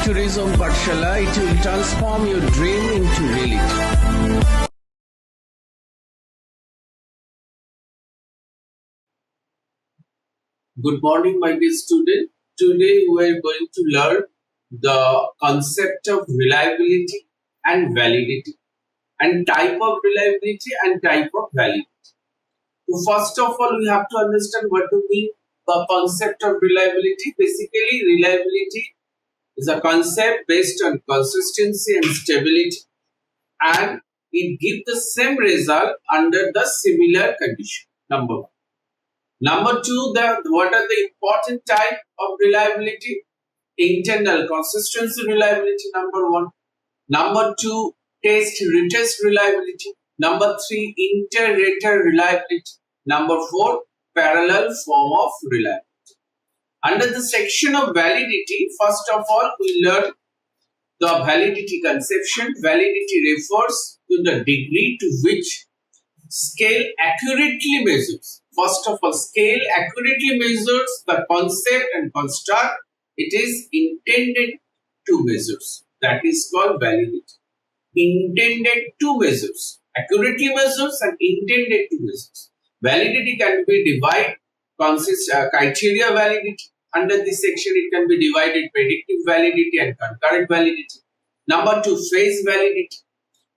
Tourism Pathshala. It will transform your dream into reality. Good morning, my dear student. Today we are going to learn the concept of reliability and validity, and type of reliability and type of validity. So first of all, we have to understand what do mean the concept of reliability. Basically, reliability is a concept based on consistency and stability, and it gives the same result under the similar condition. Number one. Number two, what are the important type of reliability? Internal consistency reliability, number one. Number two, test retest reliability. Number three, inter-rater reliability. Number four, parallel form of reliability. Under the section of validity, first of all, we learn the validity conception. Validity refers to the degree to which scale accurately measures. First of all, scale accurately measures the concept and construct it is intended to measure. That is called validity. Intended to measures. Accurately measures and intended to measures. Validity can be divided, criteria validity. Under this section, it can be divided predictive validity and concurrent validity. Number two, phase validity.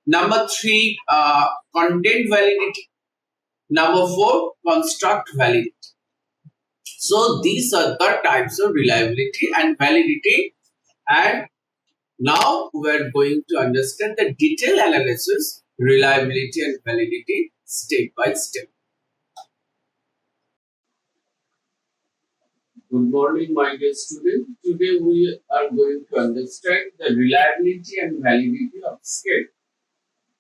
Number three, content validity. Number four, construct validity. So these are the types of reliability and validity. And now we are going to understand the detailed analysis, reliability and validity step by step. Good morning, my dear student. Today we are going to understand the reliability and validity of scale.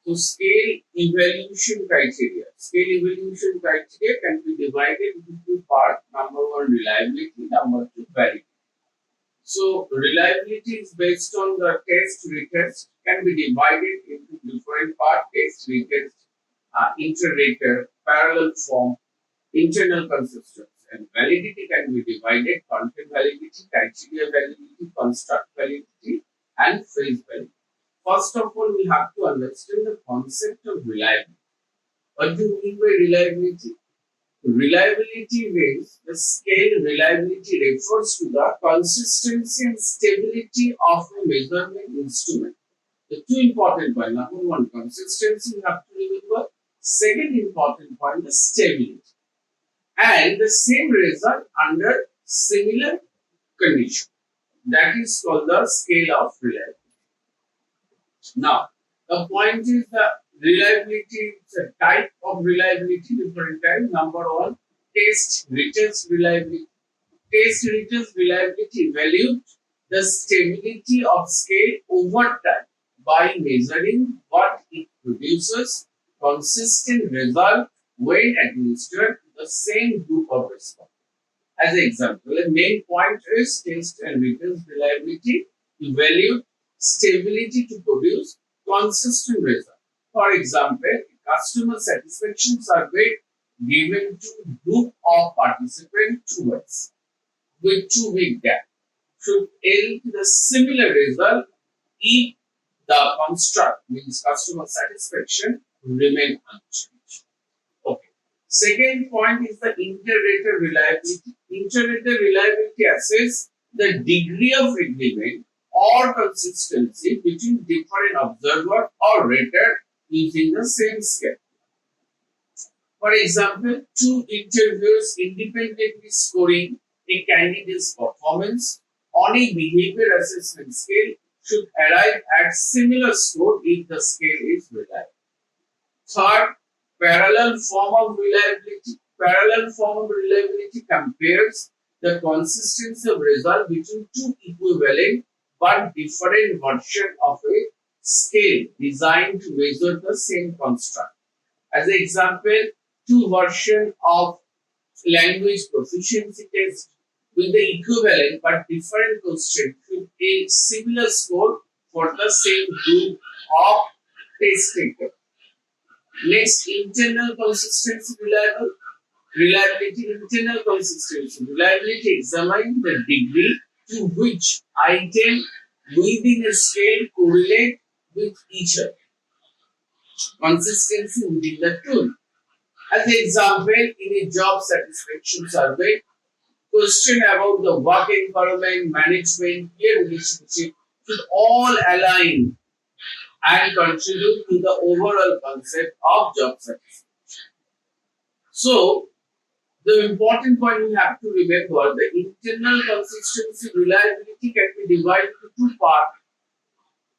So scale evaluation criteria. Scale evaluation criteria can be divided into two parts. Number one, reliability. Number two, validity. So reliability is based on the test retest, can be divided into different parts: test retest, inter-rater, parallel form, internal consistency. And validity can be divided: content validity, criteria validity, construct validity, and phase validity. First of all, we have to understand the concept of reliability. What do you mean by reliability? Reliability means the scale reliability refers to the consistency and stability of a measurement instrument. The two important points. Number one, consistency, you have to remember. Second important point, the stability. And the same result under similar condition. That is called the scale of reliability. Now, the point is the reliability, it's a type of reliability, different type. Number one, test retest reliability. Test retest reliability evaluate the stability of scale over time by measuring what it produces, consistent result when administered to the same group of respondents. As an example, the main point is test and retest reliability evaluate stability to produce consistent result. For example, customer satisfaction survey given to group of participants 2 weeks with 2 week gap should yield the similar result if the construct means customer satisfaction remain unchanged. Okay. Second point is the inter-rater reliability. Inter-rater reliability assess the degree of agreement or consistency between different observer or rater using the same scale. For example, two interviewers independently scoring a candidate's performance on a behavior assessment scale should arrive at similar score if the scale is reliable. Third, parallel form of reliability. Parallel form of reliability compares the consistency of result between two equivalent but different version of a scale designed to measure the same construct. As an example, two versions of language proficiency test with the equivalent but different question should a similar score for the same group of test takers. Next, internal consistency reliability. Internal consistency reliability examine the degree to which item within a scale correlate with each other. Consistency within the tool. As an example, in a job satisfaction survey, question about the work environment, management, peer relationship should all align and contribute to the overall concept of job satisfaction. So, the important point we have to remember, the internal consistency reliability can be divided into two parts.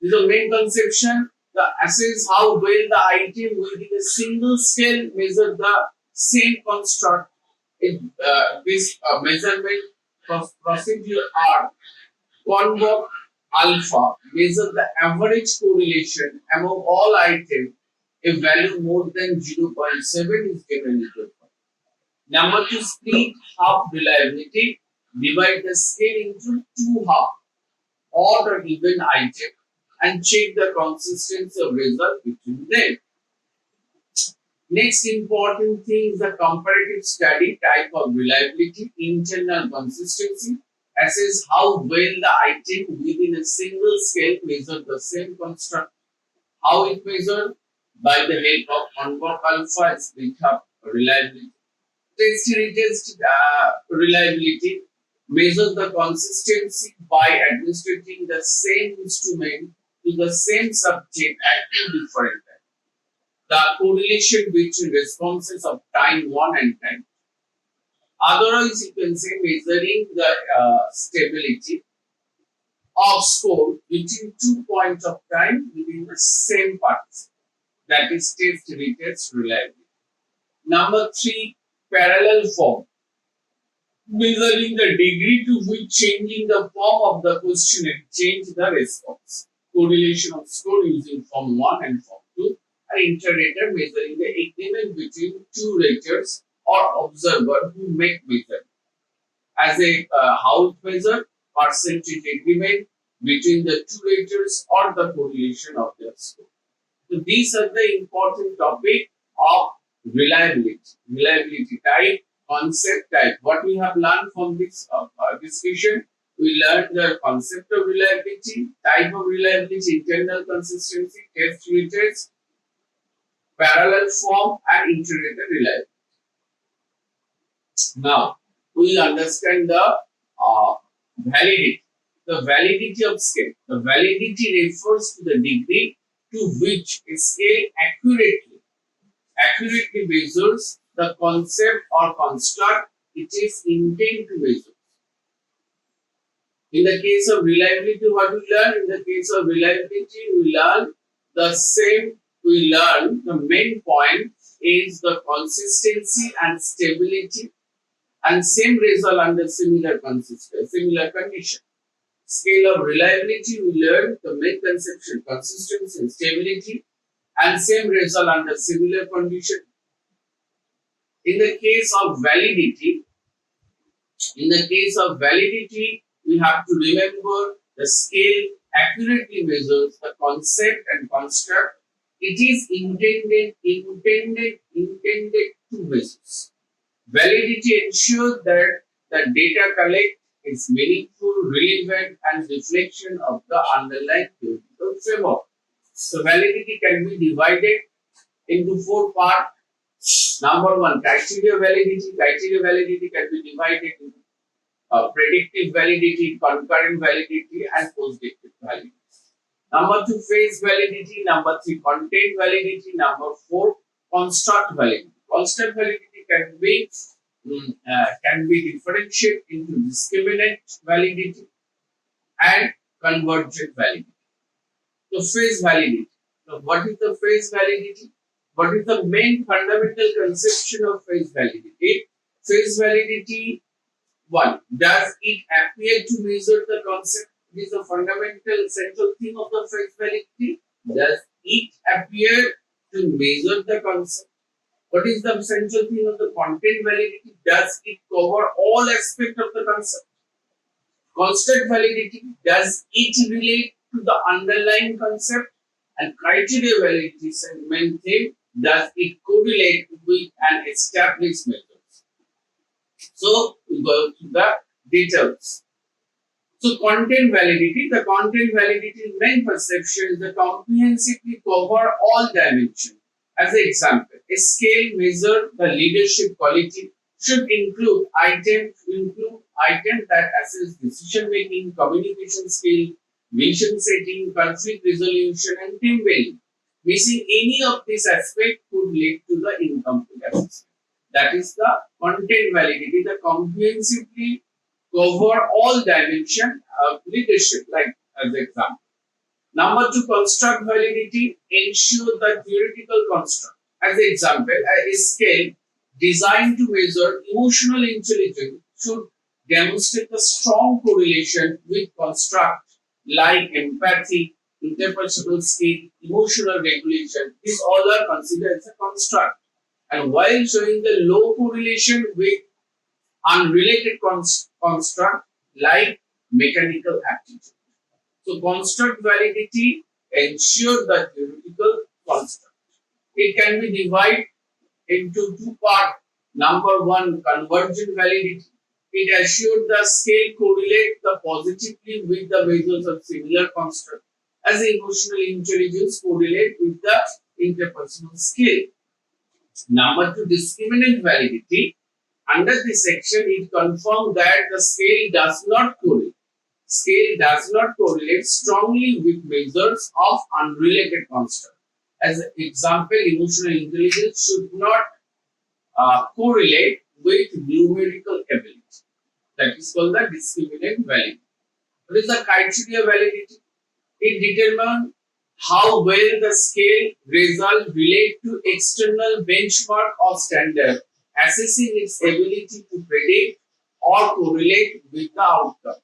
The main conception, the assess how well the item within a single scale measure the same construct. This measurement procedure are convoke alpha measure the average correlation among all items. A value more than 0.7 is generally preferred. Number two, split half reliability. Divide the scale into two half odd or even item and check the consistency of result between them. Next important thing is the comparative study type of reliability, internal consistency, assess how well the item within a single scale measure the same construct. How it measured? By the help of convoke alpha and split up reliability. Test retest reliability measures the consistency by administering the same instrument to the same subject at two different times. The correlation between responses of time 1 and time 2. Otherwise, you can say measuring the stability of score between 2 points of time within the same parts. That is test retest reliability. Number 3, parallel form. Measuring the degree to which changing the form of the questionnaire change the response. Correlation of score using form 1 and form 2. An iterator measuring the agreement between two raters or observer who make measurement. As a how it measure? Percentage agreement between the two raters or the correlation of their score. So these are the important topic of reliability. Reliability type, concept type. What we have learned from this discussion, we learned the concept of reliability, type of reliability, internal consistency, test retest, parallel form, and iterator reliability. Now, we understand the validity. The validity of scale. The validity refers to the degree to which a scale accurately measures the concept or construct it is intended to measure. In the case of reliability, what we learn? In the case of reliability, we learn the same. We learn the main point is the consistency and stability, and same result under similar condition. Scale of reliability, we learn the main conception, consistency and stability, and same result under similar condition. In the case of validity, we have to remember the scale accurately measures the concept and construct it is intended to measure. Validity ensures that the data collect is meaningful, relevant, and reflection of the underlying theoretical framework. So validity can be divided into 4 parts. Number 1, criteria validity. Criteria validity can be divided into predictive validity, concurrent validity, and postdictive validity. Number 2, phase validity. Number 3, content validity. Number 4, construct validity. Construct validity can be differentiated into discriminant validity and convergent validity. So phase validity. So what is the phase validity? What is the main fundamental conception of phase validity? Phase validity, 1. Does it appear to measure the concept? It is a fundamental central theme of the phase validity. Does it appear to measure the concept? What is the central theme of the content validity? Does it cover all aspects of the concept? Construct validity, does it relate to the underlying concept? And criteria validity, main theme, does it correlate with an established method? So we go to the details. So content validity, the content validity main perception is the comprehensively cover all dimensions. As an example, a scale measure the leadership quality should include items that assess decision making, communication skill, vision setting, conflict resolution, and team building. Missing any of these aspects could lead to the incomplete assessment. That is the content validity, the comprehensively cover all dimension of leadership, like as example. Number two, construct validity, ensure the theoretical construct. As example, a scale designed to measure emotional intelligence should demonstrate a strong correlation with construct like empathy, interpersonal skill, emotional regulation. These all are considered as a construct. And while showing the low correlation with unrelated construct like mechanical aptitude. So construct validity ensures the theoretical construct. It can be divided into two parts. Number one, convergent validity. It assures the scale correlate the positively with the measures of similar construct, as emotional intelligence correlate with the interpersonal skill. Number two, discriminant validity. Under this section, it confirms that the scale does not correlate strongly with measures of unrelated construct. As an example, emotional intelligence should not correlate with numerical ability. That is called the discriminant validity. What is the criteria validity? It determines how well the scale result relate to external benchmark or standard, assessing its ability to predict or correlate with the outcome.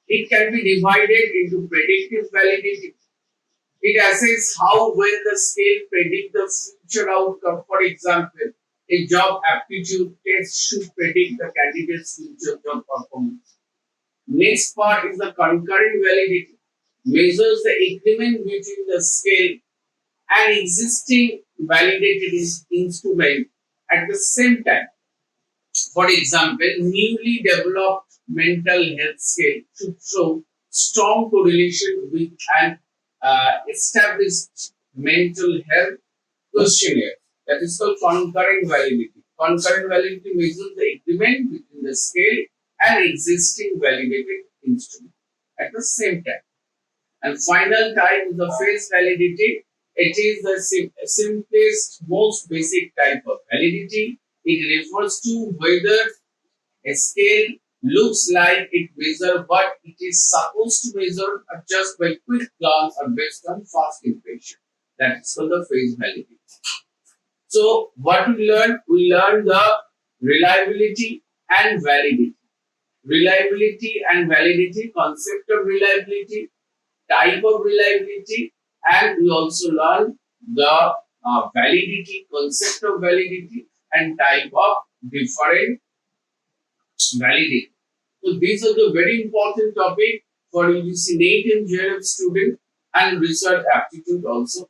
It can be divided into predictive validity. It assesses how well the scale predict the future outcome. For example, a job aptitude test should predict the candidate's future job performance. Next part is the concurrent validity. Measures the agreement between the scale and existing validated instrument at the same time. For example, newly developed mental health scale should show strong correlation with an established mental health questionnaire. That is called concurrent validity. Concurrent validity measures the agreement between the scale and existing validated instrument at the same time. And final type is the phase validity. It is the simplest, most basic type of validity. It refers to whether a scale looks like it measures what it is supposed to measure just by quick glance or based on fast impression. That is called the phase validity. So what we learned? We learned the reliability and validity. Reliability and validity, concept of reliability, type of reliability, and we also learn the validity, concept of validity, and type of different validity. So these are the very important topic for UGC NEET and JRF student and research aptitude also.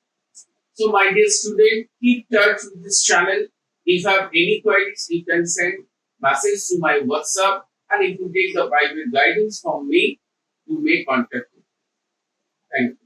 So my dear student, keep touch with this channel. If you have any queries, you can send message to my WhatsApp, and if you take the private guidance from me, you may contact me. Thank you.